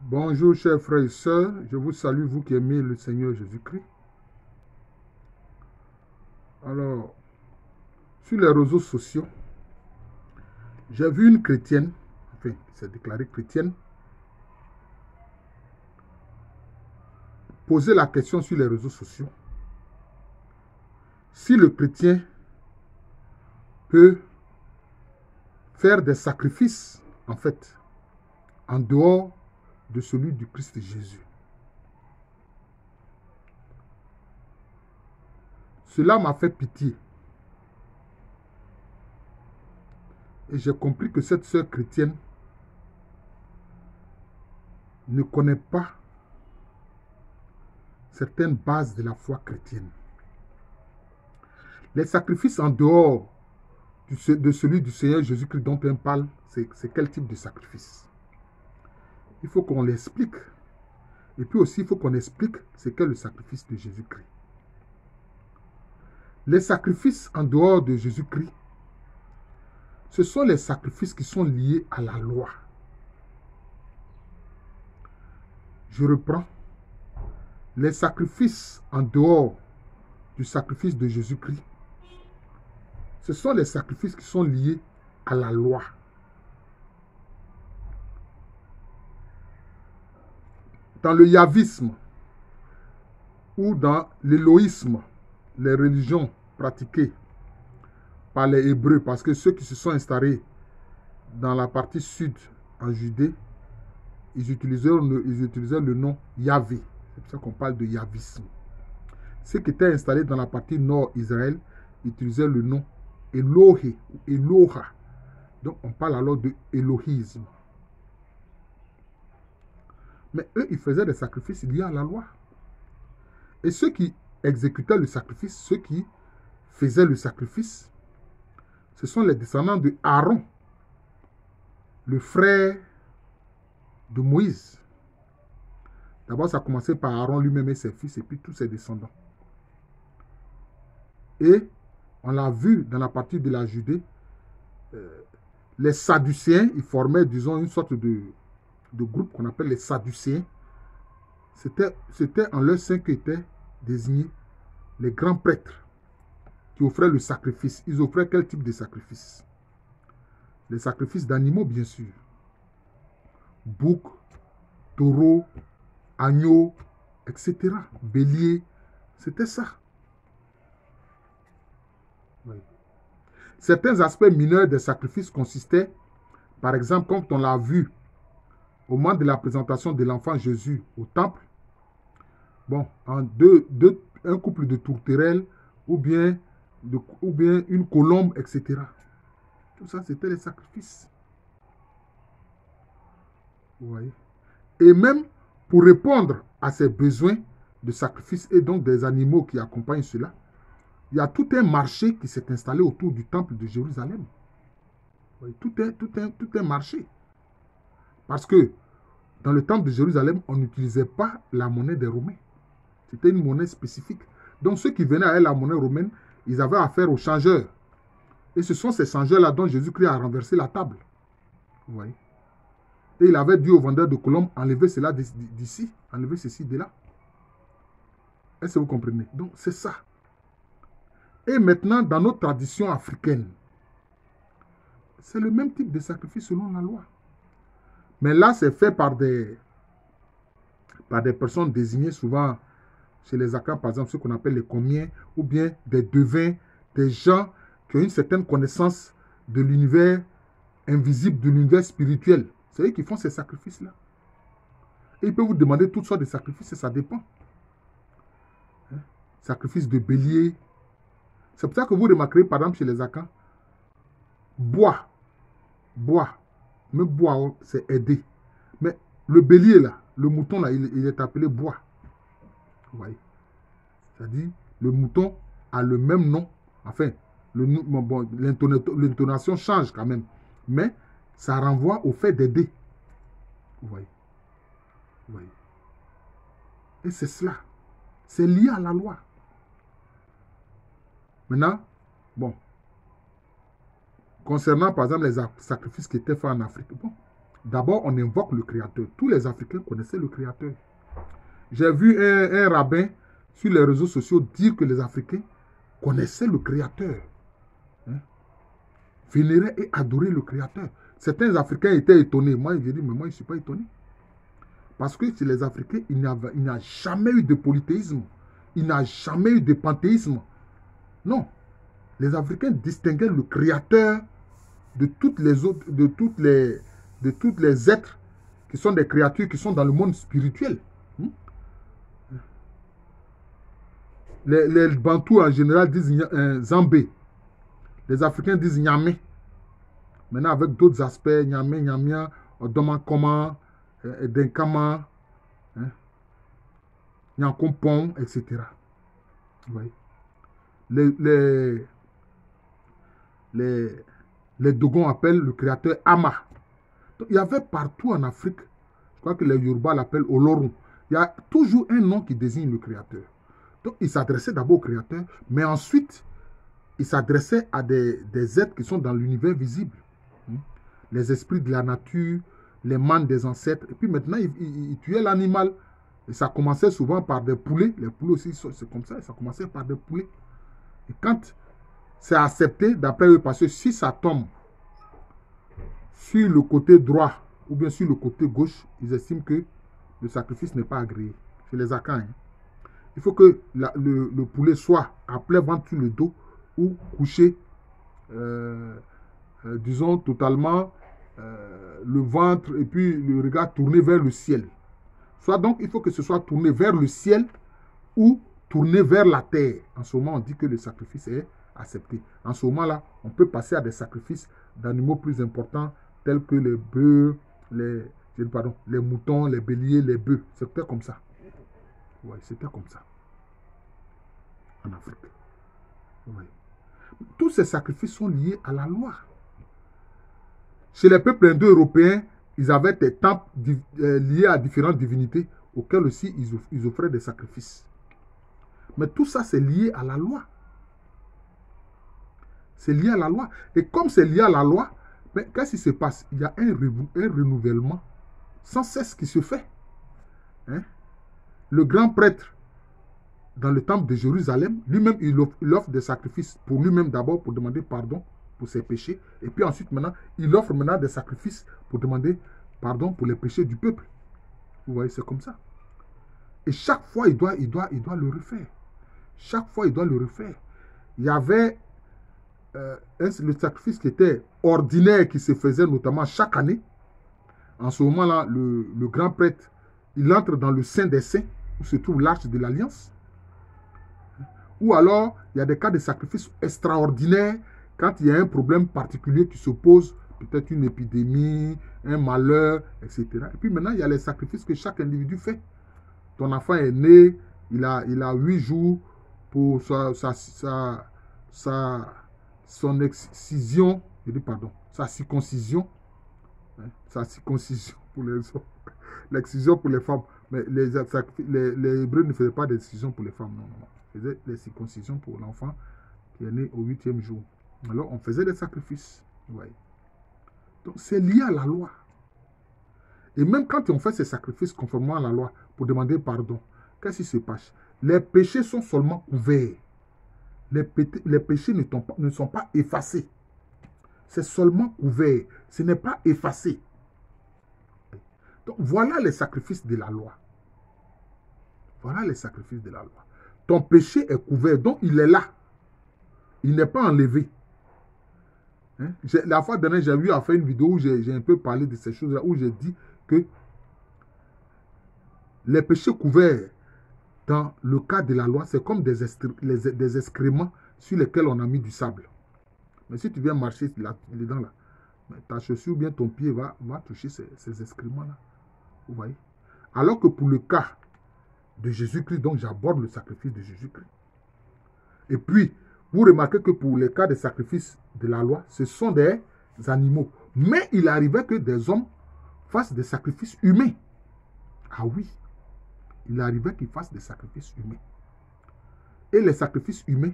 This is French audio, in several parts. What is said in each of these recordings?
Bonjour chers frères et sœurs, je vous salue, vous qui aimez le Seigneur Jésus-Christ. Alors, sur les réseaux sociaux, j'ai vu une chrétienne, enfin, qui s'est déclarée chrétienne, poser la question sur les réseaux sociaux. Si le chrétien peut faire des sacrifices, en fait, en dehors de celui du Christ Jésus. Cela m'a fait pitié. Et j'ai compris que cette sœur chrétienne ne connaît pas certaines bases de la foi chrétienne. Les sacrifices en dehors de celui du Seigneur Jésus-Christ dont on parle, c'est quel type de sacrifice? Il faut qu'on l'explique. Et puis aussi, il faut qu'on explique ce qu'est le sacrifice de Jésus-Christ. Les sacrifices en dehors de Jésus-Christ, ce sont les sacrifices qui sont liés à la loi. Je reprends. Les sacrifices en dehors du sacrifice de Jésus-Christ, ce sont les sacrifices qui sont liés à la loi. Dans le yavisme ou dans l'éloïsme, les religions pratiquées par les Hébreux, parce que ceux qui se sont installés dans la partie sud en Judée, ils utilisaient le nom Yahvé. C'est pour ça qu'on parle de yavisme. Ceux qui étaient installés dans la partie nord Israël utilisaient le nom Elohé ou Eloha. Donc on parle alors de élohisme. Mais eux, ils faisaient des sacrifices liés à la loi. Et ceux qui exécutaient le sacrifice, ceux qui faisaient le sacrifice, ce sont les descendants de Aaron, le frère de Moïse. D'abord, ça a commencé par Aaron lui-même et ses fils, et puis tous ses descendants. Et on l'a vu dans la partie de la Judée, les Sadducéens, ils formaient, disons, une sorte de groupe qu'on appelle les Sadducéens. C'était en leur sein qu'étaient désignés les grands prêtres qui offraient le sacrifice. Ils offraient quel type de sacrifice? Les sacrifices d'animaux, bien sûr. Bouc, taureau, agneau, etc. Bélier, c'était ça. Oui. Certains aspects mineurs des sacrifices consistaient, par exemple, comme on l'a vu au moment de la présentation de l'enfant Jésus au temple, bon, un couple de tourterelles ou bien une colombe, etc. Tout ça, c'était les sacrifices. Vous voyez? Et même pour répondre à ces besoins de sacrifice et donc des animaux qui accompagnent cela, il y a tout un marché qui s'est installé autour du temple de Jérusalem. Vous voyez? Tout un marché. Parce que dans le temple de Jérusalem, on n'utilisait pas la monnaie des Romains. C'était une monnaie spécifique. Donc ceux qui venaient avec la monnaie romaine, ils avaient affaire aux changeurs. Et ce sont ces changeurs-là dont Jésus-Christ a renversé la table. Vous voyez? Et il avait dit aux vendeurs de colombes, enlevez cela d'ici, enlevez ceci de là. Est-ce que vous comprenez? Donc c'est ça. Et maintenant, dans notre tradition africaine, c'est le même type de sacrifice selon la loi. Mais là, c'est fait par des personnes désignées souvent chez les Akans, par exemple, ceux qu'on appelle les comiens, ou bien des devins, des gens qui ont une certaine connaissance de l'univers invisible, de l'univers spirituel. C'est eux qui font ces sacrifices-là. Et ils peuvent vous demander toutes sortes de sacrifices, et ça dépend. Hein? Sacrifice de bélier. C'est pour ça que vous remarquerez, par exemple, chez les Akans, bois. Mais bois, c'est aider. Mais le bélier, là, le mouton, là, il est appelé bois. Vous voyez? C'est-à-dire, le mouton a le même nom. Enfin, l'intonation change quand même. Mais ça renvoie au fait d'aider. Vous voyez? Vous voyez? Et c'est cela. C'est lié à la loi. Maintenant, bon. Concernant, par exemple, les sacrifices qui étaient faits en Afrique, bon, d'abord, on invoque le Créateur. Tous les Africains connaissaient le Créateur. J'ai vu un rabbin sur les réseaux sociaux dire que les Africains connaissaient le Créateur. Hein? Vénéraient et adoraient le Créateur. Certains Africains étaient étonnés. Moi, j'ai dit, mais moi, je ne suis pas étonné. Parce que chez les Africains, il n'y a jamais eu de polythéisme. Il n'y a jamais eu de panthéisme. Non. Les Africains distinguaient le Créateur de toutes les autres, de toutes les êtres qui sont des créatures qui sont dans le monde spirituel. Les Bantous en général disent Zambé. Les Africains disent Nyame. Maintenant avec d'autres aspects, Nyame, Nyamia, Odomakoma, Denkama, Nyankompon, etc. Oui. Les Dogons appellent le créateur Ama. Donc, il y avait partout en Afrique, je crois que les Yoruba l'appellent Olorun. Il y a toujours un nom qui désigne le créateur. Donc, il s'adressait d'abord au créateur, mais ensuite, il s'adressait à des êtres qui sont dans l'univers visible. Les esprits de la nature, les mânes des ancêtres. Et puis maintenant, il tuait l'animal. Et ça commençait souvent par des poulets. Les poulets aussi, c'est comme ça. Ça commençait par des poulets. Et quand c'est accepté, d'après eux, parce que si ça tombe sur le côté droit ou bien sur le côté gauche, ils estiment que le sacrifice n'est pas agréé. C'est les Akans. Hein. Il faut que le poulet soit à plein ventre sur le dos ou couché, disons, totalement le ventre et puis le regard tourné vers le ciel. Soit donc, il faut que ce soit tourné vers le ciel ou tourné vers la terre. En ce moment, on dit que le sacrifice est accepté. En ce moment-là, on peut passer à des sacrifices d'animaux plus importants tels que les bœufs, les moutons, les béliers, les bœufs. C'était comme ça. Oui, c'était comme ça. En Afrique. Oui. Tous ces sacrifices sont liés à la loi. Chez les peuples indo-européens, ils avaient des temples liés à différentes divinités auxquels aussi ils offraient des sacrifices. Mais tout ça, c'est lié à la loi. C'est lié à la loi. Et comme c'est lié à la loi, qu'est-ce qui se passe? Il y a un renouvellement sans cesse qui se fait. Hein? Le grand prêtre, dans le temple de Jérusalem, lui-même, il offre des sacrifices pour lui-même d'abord, pour demander pardon pour ses péchés. Et puis ensuite, maintenant, il offre maintenant des sacrifices pour demander pardon pour les péchés du peuple. Vous voyez, c'est comme ça. Et chaque fois, il doit le refaire. Chaque fois, il doit le refaire. Il y avait le sacrifice qui était ordinaire, qui se faisait notamment chaque année. En ce moment-là, le grand prêtre, il entre dans le Saint des Saints, où se trouve l'arche de l'Alliance. Ou alors, il y a des cas de sacrifices extraordinaires, quand il y a un problème particulier qui se pose, peut-être une épidémie, un malheur, etc. Et puis maintenant, il y a les sacrifices que chaque individu fait. Ton enfant est né, il a 8 jours pour son excision, je dis pardon, sa circoncision. Hein, sa circoncision pour les hommes, l'excision pour les femmes. Mais les Hébreux ne faisaient pas d'excision pour les femmes, non. Ils faisaient des circoncisions pour l'enfant qui est né au 8e jour. Alors, on faisait des sacrifices. Ouais. Donc, c'est lié à la loi. Et même quand on fait ces sacrifices conformément à la loi pour demander pardon, qu'est-ce qui se passe? Les péchés sont seulement couverts. Les péchés ne sont pas effacés. C'est seulement couvert. Ce n'est pas effacé. Donc, voilà les sacrifices de la loi. Voilà les sacrifices de la loi. Ton péché est couvert, donc il est là. Il n'est pas enlevé. Hein? La fois dernière, j'ai eu à faire une vidéo où j'ai un peu parlé de ces choses-là, où j'ai dit que les péchés couverts dans le cas de la loi, c'est comme des excréments sur lesquels on a mis du sable. Mais si tu viens marcher dedans, là, ta chaussure ou bien ton pied va toucher ces excréments-là. Vous voyez? Alors que pour le cas de Jésus-Christ, donc j'aborde le sacrifice de Jésus-Christ. Et puis, vous remarquez que pour les cas de sacrifice de la loi, ce sont des animaux. Mais il arrivait que des hommes fassent des sacrifices humains. Ah oui, il arrivait qu'ils fassent des sacrifices humains. Et les sacrifices humains,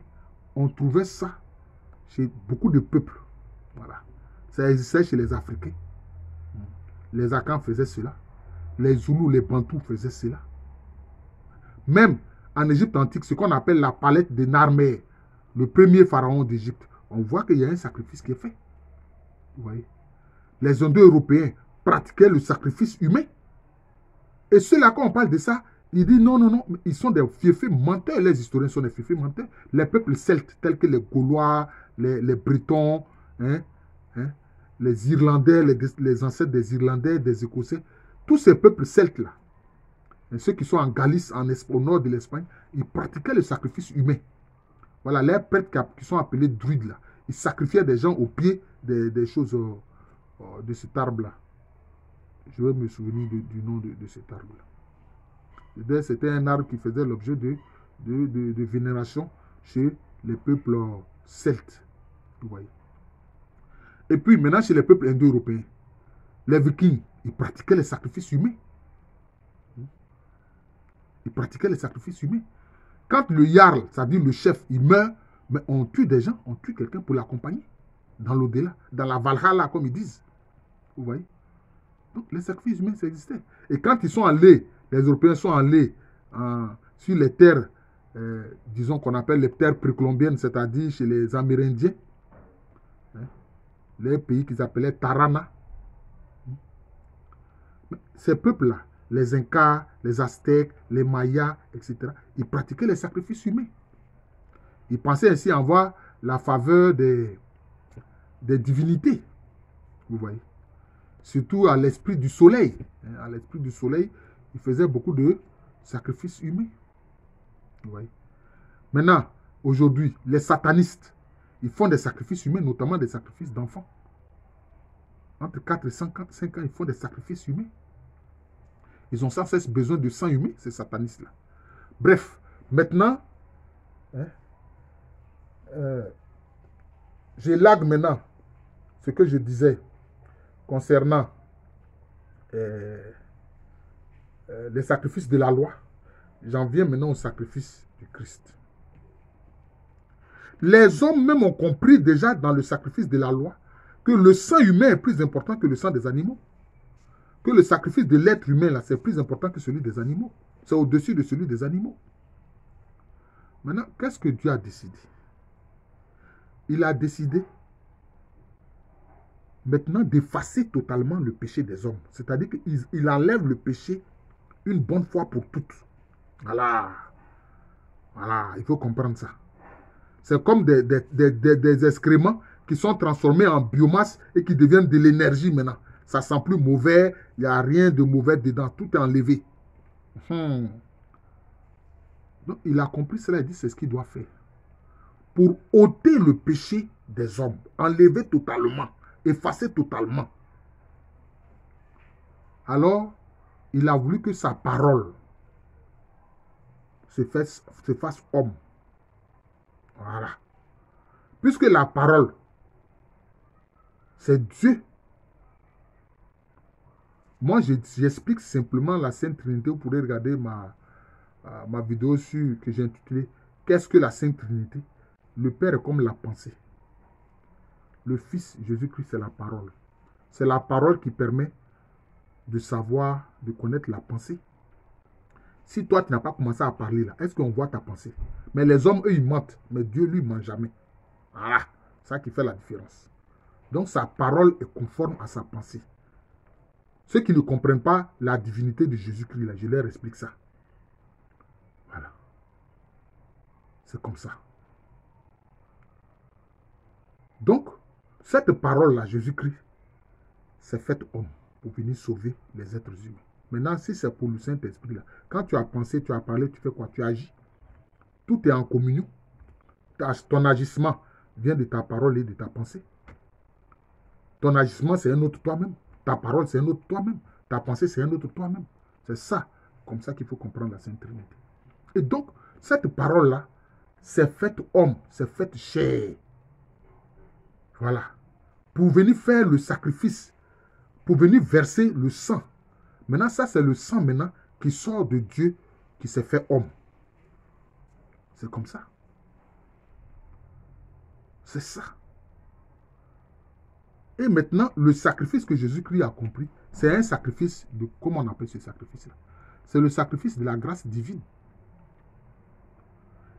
on trouvait ça chez beaucoup de peuples. Voilà. Ça existait chez les Africains. les Akans faisaient cela. Les Zoulous, les Bantous faisaient cela. Même en Égypte antique, ce qu'on appelle la palette de Narmer, le premier pharaon d'Égypte, on voit qu'il y a un sacrifice qui est fait. Vous voyez? Les Indo-Européens pratiquaient le sacrifice humain. Et ceux-là, quand on parle de ça, ils disent non, non, non, ils sont des fiefés menteurs. Les historiens sont des fiefés menteurs. Les peuples celtes, tels que les Gaulois, les Bretons, hein, les Irlandais, les ancêtres des Irlandais, des Écossais, tous ces peuples celtes-là, ceux qui sont en Galice, au nord de l'Espagne, ils pratiquaient le sacrifice humain. Voilà, les prêtres qui sont appelés druides, là, ils sacrifiaient des gens au pied des choses de cet arbre-là. Je vais me souvenir du nom de cet arbre-là. C'était un arbre qui faisait l'objet de vénération chez les peuples celtes. Vous voyez. Et puis maintenant, chez les peuples indo-européens, les Vikings, ils pratiquaient les sacrifices humains. Ils pratiquaient les sacrifices humains. Quand le Jarl, c'est-à-dire le chef, il meurt, mais on tue des gens, on tue quelqu'un pour l'accompagner dans l'au-delà, dans la Valhalla, comme ils disent. Vous voyez? Donc, les sacrifices humains, ça existait. Et quand ils sont allés, les Européens sont allés sur les terres, disons qu'on appelle les terres précolombiennes, c'est-à-dire chez les Amérindiens, les pays qu'ils appelaient Tarana. Ces peuples-là, les Incas, les Aztèques, les Mayas, etc., ils pratiquaient les sacrifices humains. Ils pensaient ainsi avoir la faveur des divinités. Vous voyez. Surtout à l'esprit du soleil. À l'esprit du soleil, ils faisaient beaucoup de sacrifices humains. Vous voyez. Maintenant, aujourd'hui, les satanistes, ils font des sacrifices humains, notamment des sacrifices d'enfants. Entre 4 et 5 ans, ils font des sacrifices humains. Ils ont sans cesse besoin de sang humain, ces satanistes-là. Bref, maintenant, j'élague maintenant ce que je disais concernant les sacrifices de la loi. J'en viens maintenant au sacrifice du Christ. Les hommes même ont compris déjà dans le sacrifice de la loi que le sang humain est plus important que le sang des animaux. Que le sacrifice de l'être humain, là, c'est plus important que celui des animaux. C'est au-dessus de celui des animaux. Maintenant, qu'est-ce que Dieu a décidé? Il a décidé maintenant d'effacer totalement le péché des hommes. C'est-à-dire qu'il enlève le péché une bonne fois pour toutes. Voilà. Voilà, il faut comprendre ça. C'est comme des excréments qui sont transformés en biomasse et qui deviennent de l'énergie maintenant. Ça sent plus mauvais, il n'y a rien de mauvais dedans, tout est enlevé. Donc il a compris cela et dit c'est ce qu'il doit faire. Pour ôter le péché des hommes, enlever totalement, effacer totalement. Alors, il a voulu que sa parole se fasse homme. Voilà. Puisque la parole, c'est Dieu. Moi, j'explique simplement la Sainte Trinité. Vous pourrez regarder ma vidéo que j'ai intitulée « Qu'est-ce que la Sainte Trinité ?» Le Père est comme la pensée. Le Fils, Jésus-Christ, c'est la parole. C'est la parole qui permet de savoir, de connaître la pensée. Si toi, tu n'as pas commencé à parler là, est-ce qu'on voit ta pensée? Mais les hommes, eux, ils mentent. Mais Dieu, lui, ne ment jamais. Voilà. C'est ça qui fait la différence. Donc, sa parole est conforme à sa pensée. Ceux qui ne comprennent pas la divinité de Jésus-Christ, là, je leur explique ça. Voilà. C'est comme ça. Donc, cette parole-là, Jésus-Christ, s'est faite homme pour venir sauver les êtres humains. Maintenant, si c'est pour le Saint-Esprit, là, quand tu as pensé, tu as parlé, tu fais quoi? Tu agis. Tout est en communion. Ton agissement vient de ta parole et de ta pensée. Ton agissement, c'est un autre toi-même. Ta parole, c'est un autre toi-même. Ta pensée, c'est un autre toi-même. C'est ça, comme ça qu'il faut comprendre la Sainte Trinité. Et donc, cette parole-là, c'est faite homme, c'est faite chair. Voilà. Pour venir faire le sacrifice, pour venir verser le sang. Maintenant, ça, c'est le sang maintenant qui sort de Dieu, qui s'est fait homme. C'est comme ça. C'est ça. Et maintenant, le sacrifice que Jésus-Christ a accompli, C'est un sacrifice de... Comment on appelle ce sacrifice-là? C'est le sacrifice de la grâce divine.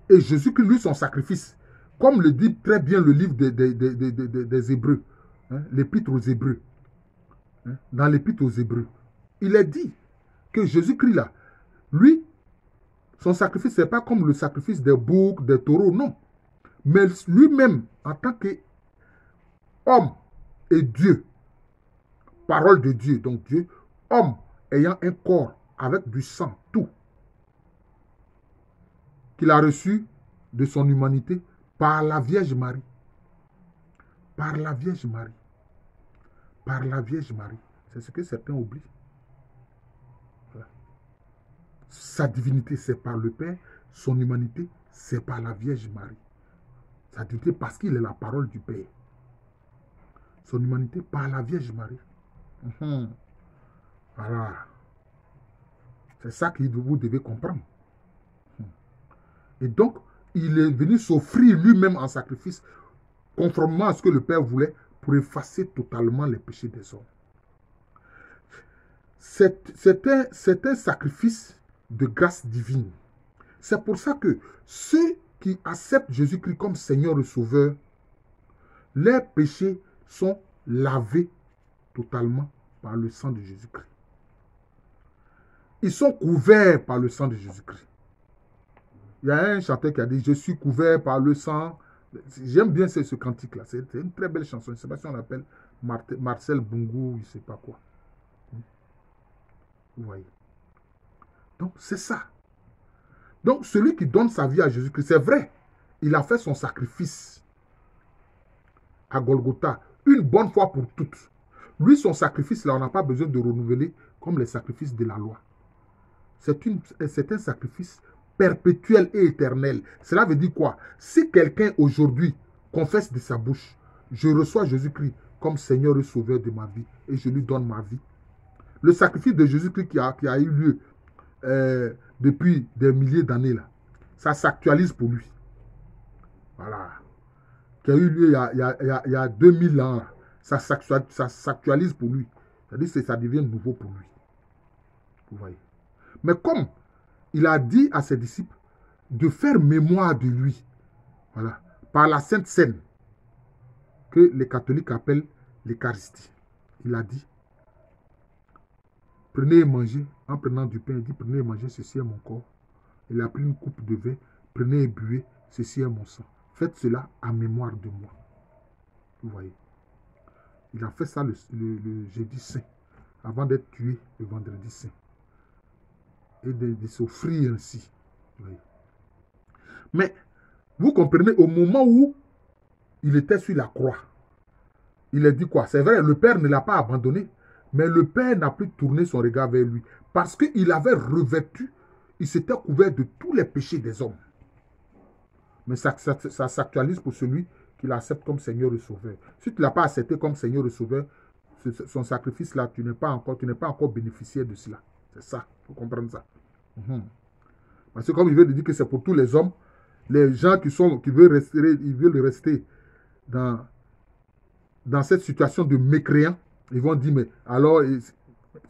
Et Jésus-Christ, lui, son sacrifice, comme le dit très bien le livre des Hébreux, hein, l'épître aux Hébreux, hein, dans l'épître aux Hébreux, il est dit que Jésus-Christ, là, lui, son sacrifice, ce n'est pas comme le sacrifice des boucs, des taureaux, non. Mais lui-même, en tant qu'homme et Dieu, parole de Dieu, donc Dieu, homme ayant un corps avec du sang, tout, qu'il a reçu de son humanité par la Vierge Marie. Par la Vierge Marie. Par la Vierge Marie. C'est ce que certains oublient. Voilà. Sa divinité, c'est par le Père. Son humanité, c'est par la Vierge Marie. Sa divinité, parce qu'il est la parole du Père. Son humanité, par la Vierge Marie. Voilà. C'est ça que vous devez comprendre. Et donc, il est venu s'offrir lui-même en sacrifice, conformément à ce que le Père voulait, pour effacer totalement les péchés des hommes. C'est un sacrifice de grâce divine. C'est pour ça que ceux qui acceptent Jésus-Christ comme Seigneur et Sauveur, leurs péchés sont lavés totalement par le sang de Jésus-Christ. Ils sont couverts par le sang de Jésus-Christ. Il y a un chanteur qui a dit « Je suis couvert par le sang ». J'aime bien ce cantique-là. C'est une très belle chanson. Je ne sais pas si on l'appelle Marcel Bungu, je ne sais pas quoi. Vous voyez. Donc, c'est ça. Donc, celui qui donne sa vie à Jésus-Christ, c'est vrai, il a fait son sacrifice à Golgotha, une bonne fois pour toutes. Lui, son sacrifice, là, on n'a pas besoin de renouveler comme les sacrifices de la loi. C'est un sacrifice perpétuel et éternel. Cela veut dire quoi? Si quelqu'un aujourd'hui confesse de sa bouche, je reçois Jésus-Christ comme Seigneur et Sauveur de ma vie et je lui donne ma vie. Le sacrifice de Jésus-Christ qui a eu lieu depuis des milliers d'années, là, ça s'actualise pour lui. Voilà. Qui a eu lieu il y a 2000 ans, là, ça s'actualise pour lui. C'est-à-dire que ça devient nouveau pour lui. Vous voyez. Mais comme il a dit à ses disciples de faire mémoire de lui, voilà, par la Sainte Seine, que les catholiques appellent l'Eucharistie. Il a dit, prenez et mangez, en prenant du pain, il dit, prenez et mangez, ceci est mon corps. Il a pris une coupe de vin, prenez et buvez, ceci est mon sang. Faites cela en mémoire de moi. Vous voyez. Il a fait ça le jeudi saint, avant d'être tué le vendredi saint. Et de s'offrir ainsi. Oui. Mais, vous comprenez, au moment où il était sur la croix, il a dit quoi? C'est vrai, le Père ne l'a pas abandonné, mais le Père n'a plus tourné son regard vers lui, parce qu'il avait revêtu, il s'était couvert de tous les péchés des hommes. Mais ça s'actualise pour celui qui l'accepte comme Seigneur et Sauveur. Si tu ne l'as pas accepté comme Seigneur et Sauveur, son sacrifice-là, tu n'es pas encore bénéficiaire de cela. C'est ça, il faut comprendre ça. Parce que comme il veut dire que c'est pour tous les hommes, les gens qui veulent rester dans cette situation de mécréant, ils vont dire, mais alors,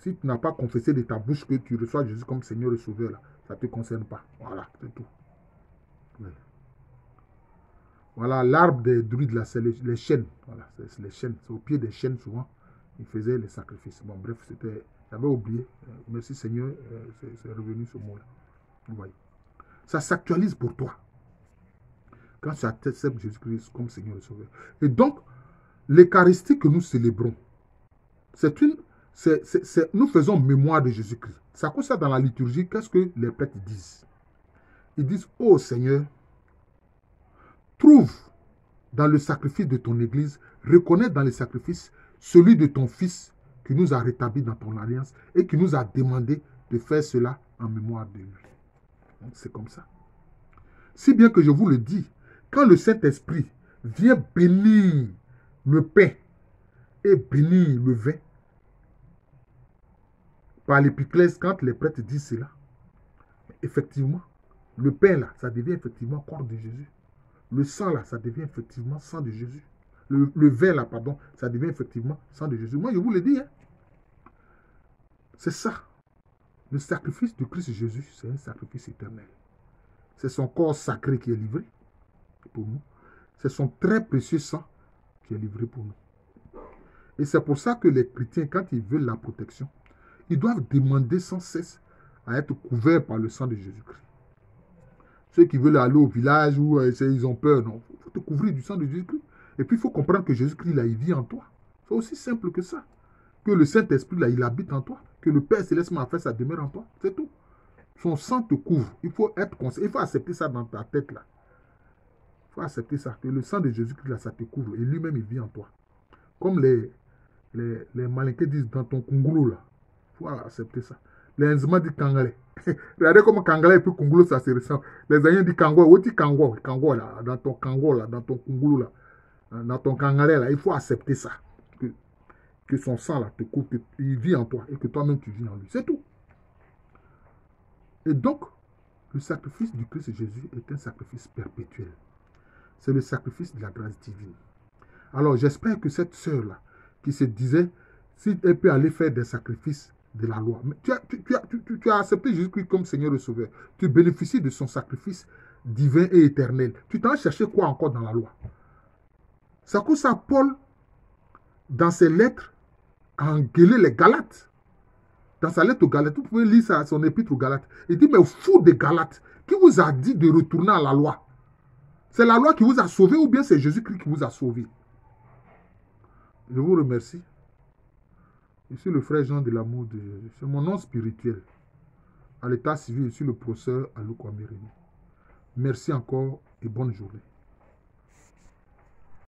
si tu n'as pas confessé de ta bouche que tu reçois Jésus comme Seigneur et Sauveur, là, ça ne te concerne pas. Voilà, c'est tout. Oui. Voilà, l'arbre des druides, là, c'est les chênes. Voilà, c'est les chênes. C'est au pied des chênes, souvent, ils faisaient les sacrifices. Bon, bref, j'avais oublié. Merci Seigneur, c'est revenu ce mot-là. Vous voyez. Ça s'actualise pour toi. Quand tu acceptes Jésus-Christ comme Seigneur et Sauveur. Et donc, l'Eucharistie que nous célébrons, nous faisons mémoire de Jésus-Christ. Ça concerne dans la liturgie, qu'est-ce que les prêtres disent? Ils disent, ô Seigneur, trouve dans le sacrifice de ton Église, reconnais dans le sacrifice celui de ton Fils qui nous a rétablis dans ton alliance et qui nous a demandé de faire cela en mémoire de lui. C'est comme ça. Si bien que je vous le dis, quand le Saint-Esprit vient bénir le pain et bénir le vin, par l'épiclèse, quand les prêtres disent cela, effectivement, le pain là, ça devient effectivement corps de Jésus. Le sang là, ça devient effectivement sang de Jésus. Le vin là, pardon, ça devient effectivement sang de Jésus. Moi, je vous le dis. Hein. C'est ça. Le sacrifice de Christ Jésus, c'est un sacrifice éternel. C'est son corps sacré qui est livré pour nous. C'est son très précieux sang qui est livré pour nous. Et c'est pour ça que les chrétiens, quand ils veulent la protection, ils doivent demander sans cesse à être couverts par le sang de Jésus-Christ. Ceux qui veulent aller au village où ils ont peur, non. Il faut te couvrir du sang de Jésus-Christ. Et puis il faut comprendre que Jésus-Christ, là, il vit en toi. C'est aussi simple que ça. Que le Saint-Esprit, là, il habite en toi. Que le Père Céleste a fait sa demeure en toi. C'est tout. Son sang te couvre. Il faut être conscient. Il faut accepter ça dans ta tête, là. Il faut accepter ça. Que le sang de Jésus-Christ, là, ça te couvre. Et lui-même, il vit en toi. Comme les Malinqués disent dans ton kungulu, là. Il faut accepter ça. Les Nzima disent Kangale. Regardez comment Kangale et puis Kungulu, ça se ressemble. Les Aïens disent Kango. Où dit Kango? Kango, là. Dans ton Kango, là. Dans ton Kungulu, là. Dans ton Kangale, là. Il faut accepter ça. Que son sang, là, te couvre. Qu'il vit en toi. Et que toi-même, tu vis en lui. C'est tout. Et donc, le sacrifice du Christ Jésus est un sacrifice perpétuel. C'est le sacrifice de la grâce divine. Alors, j'espère que cette sœur-là, qui se disait, si elle peut aller faire des sacrifices de la loi, mais tu as accepté Jésus-Christ comme Seigneur et Sauveur. Tu bénéficies de son sacrifice divin et éternel. Tu t'en cherché quoi encore dans la loi? C'est à cause ça, Paul, dans ses lettres, a engueulé les Galates. Dans sa lettre aux Galates, vous pouvez lire ça, son épître aux Galates. Il dit, mais fou des Galates, qui vous a dit de retourner à la loi? C'est la loi qui vous a sauvé ou bien c'est Jésus-Christ qui vous a sauvé? Je vous remercie. Je suis le frère Jean de l'amour de Jésus. C'est mon nom spirituel. À l'état civil, je suis le professeur Aluko Amérémy. Merci encore et bonne journée.